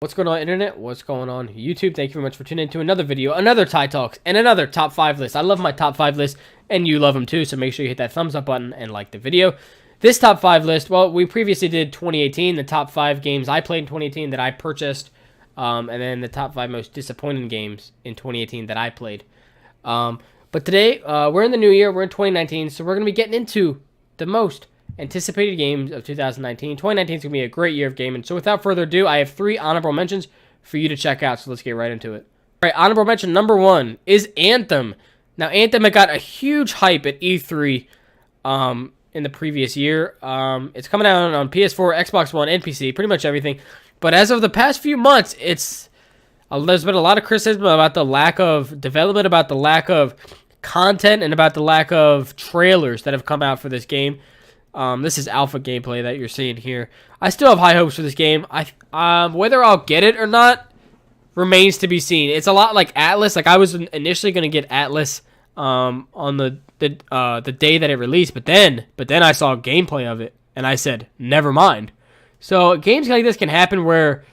What's going on, internet? What's going on, YouTube? Thank you very much for tuning in to another video, another Ty Talks, and another top 5 list. I love my top 5 list, and you love them too, so make sure you hit that thumbs up button and like the video. This top 5 list, well, we previously did 2018, the top 5 games I played in 2018 that I purchased, and then the top 5 most disappointing games in 2018 that I played. But today, we're in the new year, we're in 2019, so we're going to be getting into the most anticipated games of 2019. 2019 is going to be a great year of gaming. So without further ado, I have 3 honorable mentions for you to check out. So let's get right into it. All right, honorable mention number 1 is Anthem. Now, Anthem had got a huge hype at E3 in the previous year. It's coming out on PS4, Xbox One, and PC, pretty much everything. But as of the past few months, there's been a lot of criticism about the lack of development, about the lack of content, and about the lack of trailers that have come out for this game. This is alpha gameplay that you're seeing here. I still have high hopes for this game. Whether I'll get it or not remains to be seen. It's a lot like Atlas. Like, I was initially going to get Atlas on the day that it released, but then I saw gameplay of it and I said, never mind. So games like this can happen where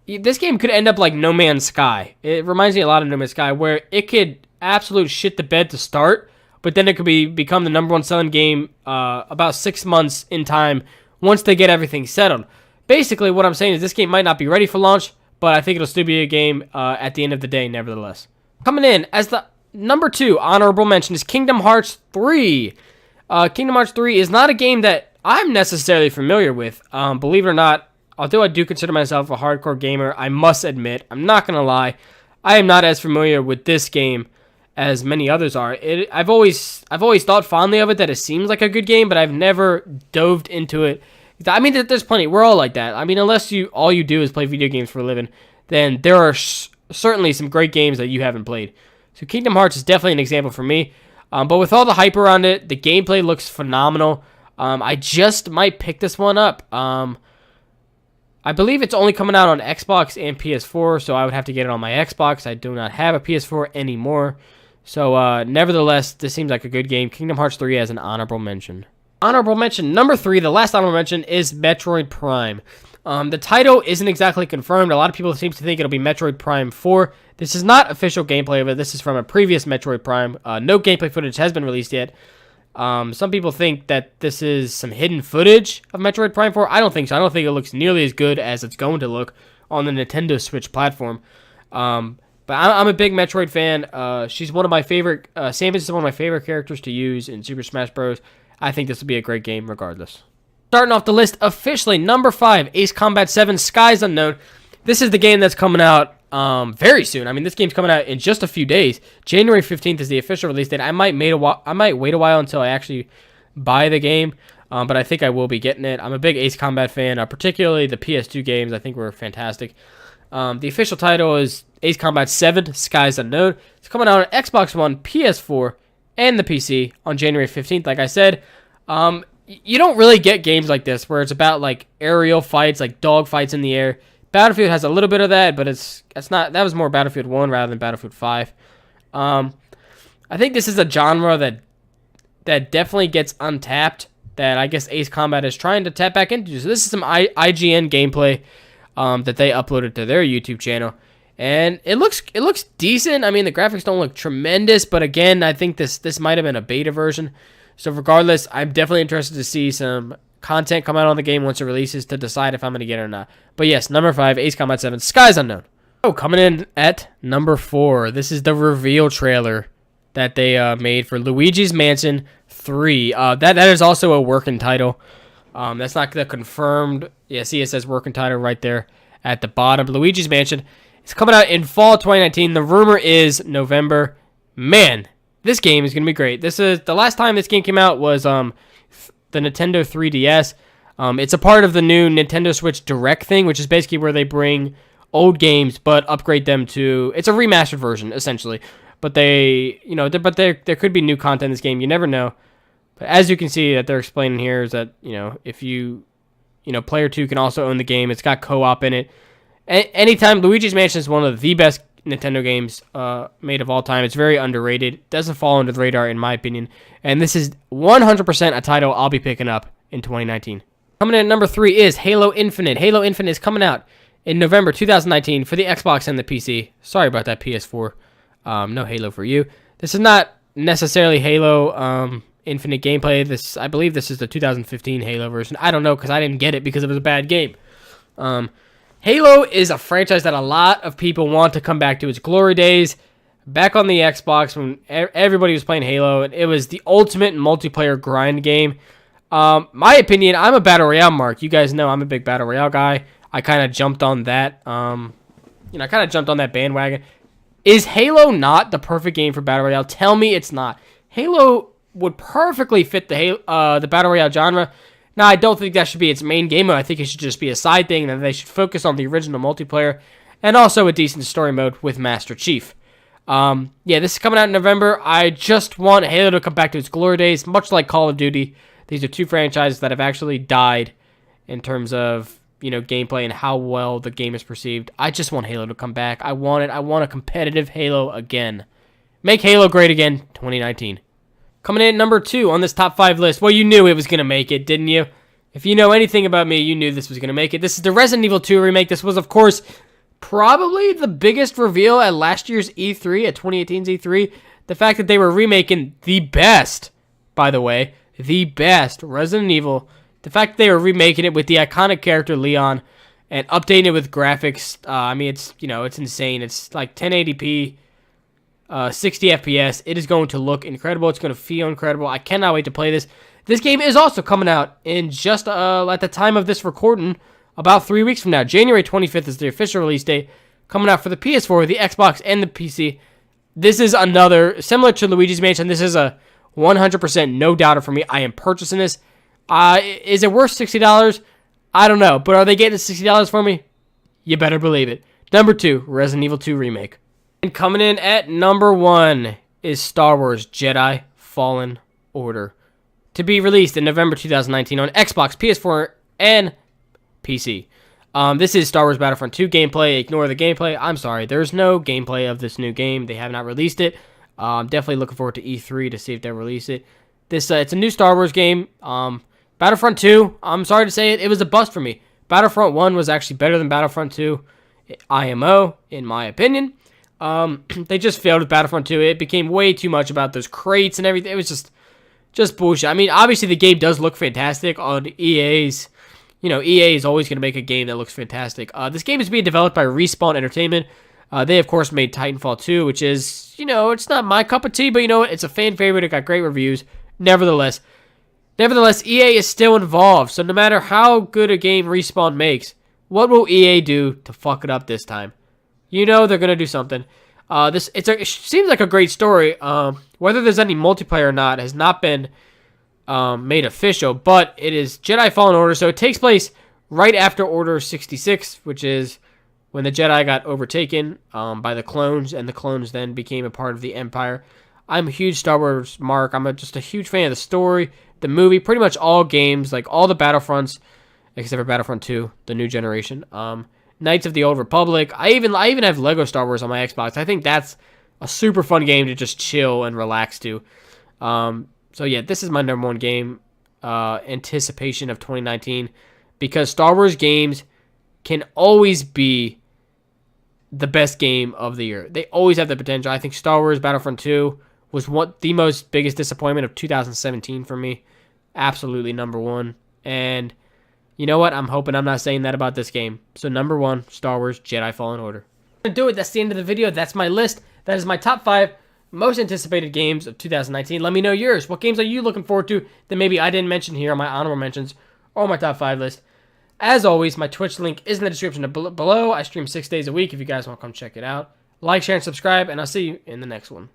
this game could end up like No Man's Sky. It reminds me a lot of No Man's Sky, where it could absolute shit the bed to start, but then it could become the number 1 selling game about 6 months in time once they get everything settled. Basically, what I'm saying is this game might not be ready for launch, but I think it'll still be a game at the end of the day, nevertheless. Coming in as the number 2 honorable mention is Kingdom Hearts 3. Kingdom Hearts 3 is not a game that I'm necessarily familiar with. Believe it or not, although I do consider myself a hardcore gamer, I must admit, I'm not going to lie, I am not as familiar with this game as many others are. I've always thought fondly of it, that it seems like a good game, but I've never dove into it. I mean, there's plenty. We're all like that. I mean, unless all you do is play video games for a living, then there are certainly some great games that you haven't played. So Kingdom Hearts is definitely an example for me. But with all the hype around it, the gameplay looks phenomenal. I just might pick this one up. I believe it's only coming out on Xbox and PS4, so I would have to get it on my Xbox. I do not have a PS4 anymore. So, nevertheless, this seems like a good game. Kingdom Hearts 3 has an honorable mention. Honorable mention number 3, the last honorable mention, is Metroid Prime. The title isn't exactly confirmed. A lot of people seem to think it'll be Metroid Prime 4. This is not official gameplay of it. This is from a previous Metroid Prime. No gameplay footage has been released yet. Some people think that this is some hidden footage of Metroid Prime 4. I don't think so. I don't think it looks nearly as good as it's going to look on the Nintendo Switch platform. But I'm a big Metroid fan. She's one of my favorite. Samus is one of my favorite characters to use in Super Smash Bros. I think this will be a great game regardless. Starting off the list officially, number 5, Ace Combat 7: Skies Unknown. This is the game that's coming out very soon. I mean, this game's coming out in just a few days. January 15th is the official release date. I might wait a while until I actually buy the game, but I think I will be getting it. I'm a big Ace Combat fan, particularly the PS2 games. I think were fantastic. The official title is Ace Combat 7: Skies Unknown. It's coming out on Xbox One, PS4, and the PC on January 15th. Like I said, you don't really get games like this where it's about like aerial fights, like dog fights in the air. Battlefield has a little bit of that, but it's not. That was more Battlefield 1 rather than Battlefield 5. I think this is a genre that definitely gets untapped, that I guess Ace Combat is trying to tap back into. So this is some IGN gameplay that they uploaded to their YouTube channel, and it looks decent. I mean, the graphics don't look tremendous, but again, I think this might have been a beta version. So regardless, I'm definitely interested to see some content come out on the game once it releases to decide if I'm going to get it or not. But yes, number 5, Ace Combat 7: Skies Unknown. Oh, coming in at number 4, this is the reveal trailer that they made for Luigi's Mansion 3. That is also a working title. That's not the confirmed. Yeah, see, it says working title right there at the bottom. Luigi's Mansion. It's coming out in fall 2019. The rumor is November. Man, this game is going to be great. This is the last time this game came out was the Nintendo 3DS. It's a part of the new Nintendo Switch Direct thing, which is basically where they bring old games but upgrade them to. It's a remastered version essentially. But there could be new content in this game. You never know. But as you can see that they're explaining here is that, if player 2 can also own the game. It's got co-op in it. Anytime, Luigi's Mansion is one of the best Nintendo games made of all time. It's very underrated. It doesn't fall under the radar in my opinion. And this is 100% a title I'll be picking up in 2019. Coming in at number 3 is Halo Infinite. Halo Infinite is coming out in November 2019 for the Xbox and the PC. Sorry about that, PS4. No Halo for you. This is not necessarily Halo Infinite gameplay. I believe this is the 2015 Halo version. I don't know because I didn't get it because it was a bad game. Halo is a franchise that a lot of people want to come back to its glory days. Back on the Xbox when everybody was playing Halo, and it was the ultimate multiplayer grind game. My opinion, I'm a Battle Royale mark. You guys know I'm a big Battle Royale guy. I kind of jumped on that. I kind of jumped on that bandwagon. Is Halo not the perfect game for Battle Royale? Tell me it's not. Halo would perfectly fit the Battle Royale genre. Now, I don't think that should be its main game mode. I think it should just be a side thing, and they should focus on the original multiplayer and also a decent story mode with Master Chief. Yeah, this is coming out in November. I just want Halo to come back to its glory days, much like Call of Duty. These are two franchises that have actually died in terms of, gameplay and how well the game is perceived. I just want Halo to come back. I want it. I want a competitive Halo again. Make Halo great again, 2019. Coming in at number 2 on this top 5 list. Well, you knew it was going to make it, didn't you? If you know anything about me, you knew this was going to make it. This is the Resident Evil 2 remake. This was, of course, probably the biggest reveal at last year's E3, at 2018's E3. The fact that they were remaking the best, by the way, the best Resident Evil. The fact that they were remaking it with the iconic character Leon and updating it with graphics. It's insane. It's like 1080p. 60 FPS. It is going to look incredible. It's going to feel incredible. I cannot wait to play this. This game is also coming out in just at the time of this recording, about 3 weeks from now. January 25th is the official release date. Coming out for the PS4, the Xbox, and the PC. This is another, similar to Luigi's Mansion, this is a 100% no-doubter for me. I am purchasing this. Is it worth $60? I don't know. But are they getting $60 for me? You better believe it. Number 2, Resident Evil 2 Remake. And coming in at number 1 is Star Wars Jedi Fallen Order, to be released in November 2019 on Xbox, PS4, and PC. This is Star Wars Battlefront 2 gameplay. Ignore the gameplay. I'm sorry. There's no gameplay of this new game. They have not released it. I'm definitely looking forward to E3 to see if they release it. It's a new Star Wars game. Battlefront 2, I'm sorry to say it was a bust for me. Battlefront 1 was actually better than Battlefront 2. IMO, in my opinion. They just failed with Battlefront 2. It became way too much about those crates and everything. It was just bullshit. I mean, obviously the game does look fantastic on EA's. EA is always going to make a game that looks fantastic. This game is being developed by Respawn Entertainment. They, of course, made Titanfall 2, which is, it's not my cup of tea, but it's a fan favorite. It got great reviews. Nevertheless, EA is still involved. So no matter how good a game Respawn makes, what will EA do to fuck it up this time? They're going to do something. It seems like a great story. Whether there's any multiplayer or not has not been made official, but it is Jedi Fallen Order, so it takes place right after Order 66, which is when the Jedi got overtaken by the clones, and the clones then became a part of the Empire. I'm a huge Star Wars mark. I'm just a huge fan of the story, the movie, pretty much all games, like all the Battlefronts, except for Battlefront 2, the new generation. Knights of the Old Republic. I even have Lego Star Wars on my Xbox. I think that's a super fun game to just chill and relax to. So yeah, this is my number 1 game anticipation of 2019, because Star Wars games can always be the best game of the year. They always have the potential. I think Star Wars Battlefront 2 was the biggest disappointment of 2017 for me. Absolutely number 1. And you know what? I'm hoping I'm not saying that about this game. So number 1, Star Wars Jedi Fallen Order. To do it, that's the end of the video. That's my list. That is my top 5 most anticipated games of 2019. Let me know yours. What games are you looking forward to that maybe I didn't mention here on my honorable mentions or my top 5 list? As always, my Twitch link is in the description below. I stream 6 days a week if you guys want to come check it out. Like, share, and subscribe, and I'll see you in the next one.